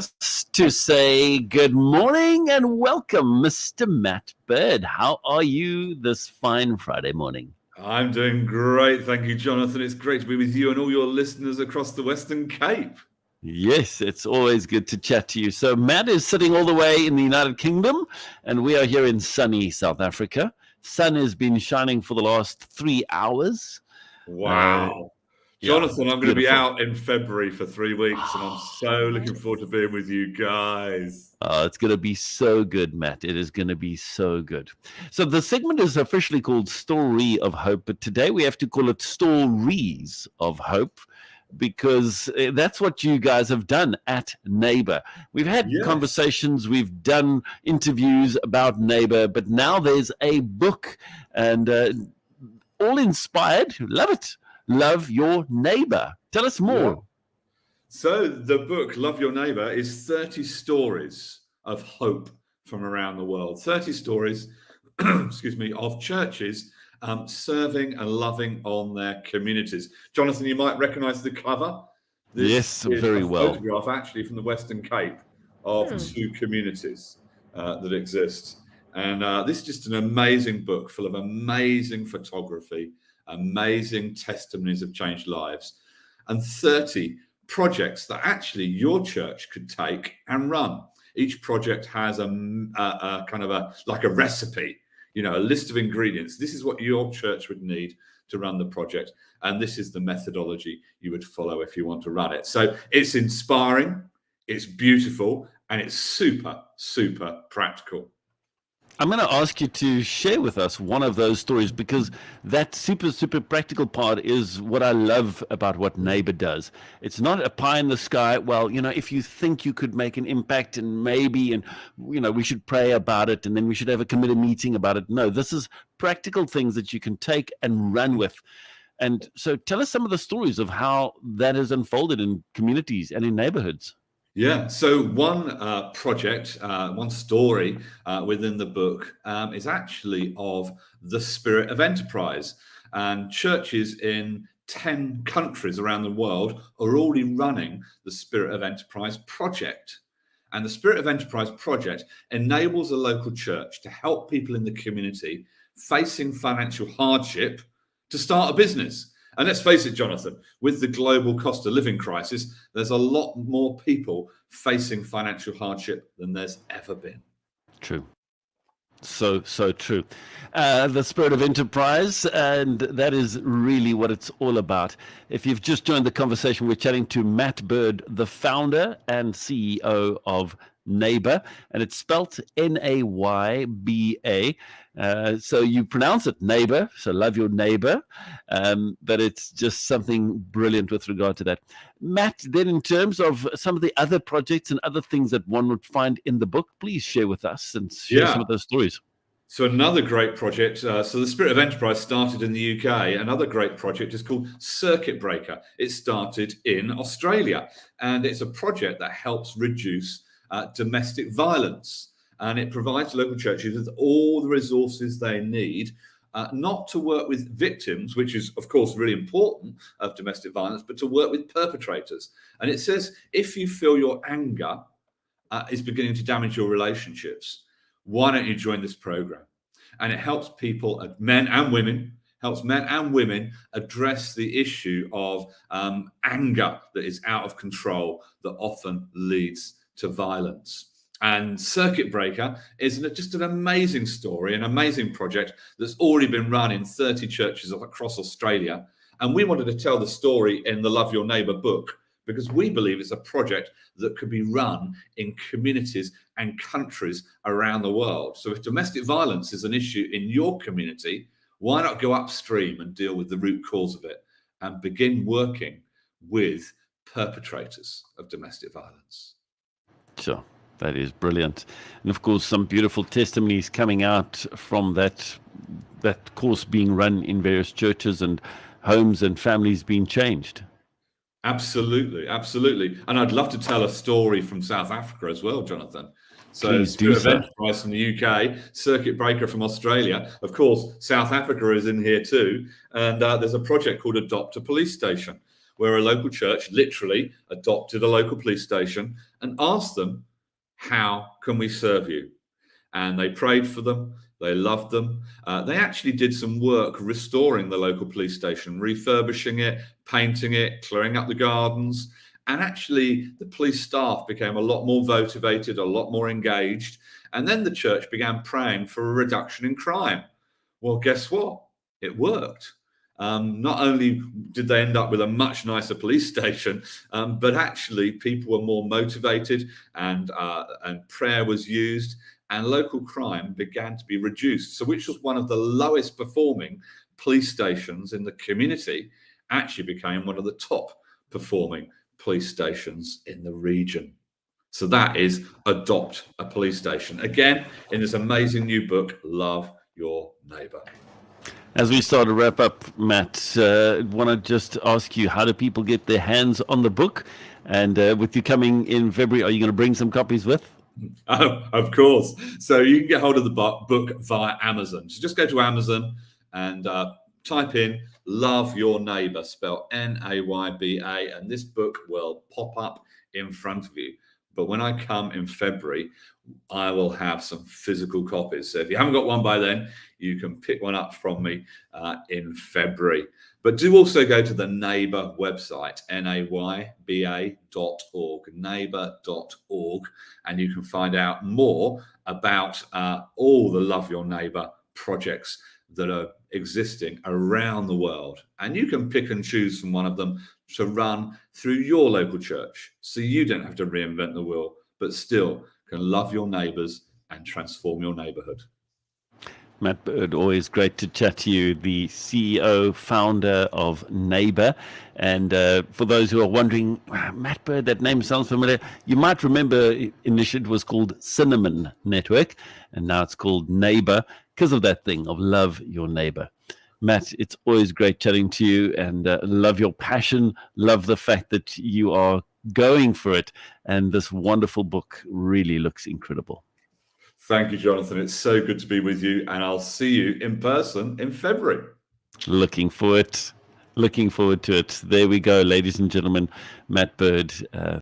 us to say good morning and welcome, Mr. Matt Bird. How are you this fine Friday morning? I'm doing great. Thank you, Jonathan. It's great to be with you and all your listeners across the Western Cape. Yes, it's always good to chat to you. So Matt is sitting all the way in the United Kingdom, and we are here in sunny South Africa. Sun has been shining for the last 3 hours. Wow. Jonathan, I'm going to be out in February for 3 weeks, and I'm so looking forward to being with you guys. Oh, it's going to be so good, Matt. It is going to be so good. So the segment is officially called Story of Hope, but today we have to call it Stories of Hope, because that's what you guys have done at NAYBA. We've had conversations, we've done interviews about NAYBA, but now there's a book, and all inspired. Love it. Love Your Neighbor. Tell us more. Yeah. So the book, Love Your Neighbor, is 30 stories of hope from around the world. 30 stories, excuse me, of churches serving and loving on their communities. Jonathan, you might recognize the cover. This is very well. A photograph actually from the Western Cape of two communities that exist. And this is just an amazing book full of amazing photography, amazing testimonies of changed lives, and 30 projects that actually your church could take and run. Each project has a kind of like a recipe, a list of ingredients. This is what your church would need to run the project, and this is the methodology you would follow if you want to run it. So it's inspiring, it's beautiful, and it's super, super practical. I'm going to ask you to share with us one of those stories, because that super, super practical part is what I love about what NAYBA does. It's not a pie in the sky. Well, if you think you could make an impact and maybe, we should pray about it and then we should have a committee meeting about it. No, this is practical things that you can take and run with. And so tell us some of the stories of how that has unfolded in communities and in neighborhoods. Yeah, so one project, one story within the book is actually of the Spirit of Enterprise. And churches in 10 countries around the world are already running the Spirit of Enterprise project. And the Spirit of Enterprise project enables a local church to help people in the community facing financial hardship to start a business. And let's face it, Jonathan, with the global cost of living crisis, there's a lot more people facing financial hardship than there's ever been. True. So true. The Spirit of Enterprise, and that is really what it's all about. If you've just joined the conversation, we're chatting to Matt Bird, the founder and CEO of NAYBA, and it's spelt N-A-Y-B-A. So you pronounce it NAYBA, so love your neighbor, but it's just something brilliant with regard to that. Matt, then in terms of some of the other projects and other things that one would find in the book, please share with us and share some of those stories. So another great project, so the Spirit of Enterprise started in the UK. Another great project is called Circuit Breaker. It started in Australia, and it's a project that helps reduce domestic violence. And it provides local churches with all the resources they need, not to work with victims, which is, of course, really important of domestic violence, but to work with perpetrators. And it says, if you feel your anger is beginning to damage your relationships, why don't you join this program? And it helps people, men and women, address the issue of anger that is out of control that often leads to violence. And Circuit Breaker is just an amazing story, an amazing project that's already been run in 30 churches across Australia. And we wanted to tell the story in the Love Your Neighbor book, because we believe it's a project that could be run in communities and countries around the world. So if domestic violence is an issue in your community, why not go upstream and deal with the root cause of it and begin working with perpetrators of domestic violence? Sure. That is brilliant. And of course, some beautiful testimonies coming out from that course being run in various churches and homes and families being changed. Absolutely. And I'd love to tell a story from South Africa as well, Jonathan. So Spirit of Enterprise from the UK, Circuit Breaker from Australia. Of course, South Africa is in here too. And there's a project called Adopt a Police Station, where a local church literally adopted a local police station and asked them, how can we serve you? And they prayed for them. They loved them. They actually did some work restoring the local police station, refurbishing it, painting it, clearing up the gardens. And actually, the police staff became a lot more motivated, a lot more engaged. And then the church began praying for a reduction in crime. Well, guess what? It worked. Not only did they end up with a much nicer police station, but actually people were more motivated, and prayer was used, and local crime began to be reduced. So which was one of the lowest performing police stations in the community actually became one of the top performing police stations in the region. So that is Adopt a Police Station. Again, in this amazing new book, Love Your Neighbour. As we start to wrap up, Matt, I want to just ask you, how do people get their hands on the book? And with you coming in February, are you going to bring some copies with? Oh, of course. So you can get hold of the book via Amazon. So just go to Amazon and type in Love Your Neighbour, spelled N-A-Y-B-A, and this book will pop up in front of you. But when I come in February, I will have some physical copies. So if you haven't got one by then, you can pick one up from me in February. But do also go to the NAYBA website, nayba.org, neighbour.org, and you can find out more about all the Love Your Neighbour projects that are existing around the world. And you can pick and choose from one of them to run through your local church, so you don't have to reinvent the wheel, but still can love your neighbours and transform your neighbourhood. Matt Bird, always great to chat to you, the CEO, founder of NAYBA. And for those who are wondering, Matt Bird, that name sounds familiar. You might remember initially it was called Cinnamon Network, and now it's called NAYBA because of that thing of love your neighbour. Matt, it's always great chatting to you, and love your passion, love the fact that you are going for it, and this wonderful book really looks incredible. Thank you, Jonathan. It's so good to be with you, and I'll see you in person in February. Looking forward to it. There we go, ladies and gentlemen. Matt Bird,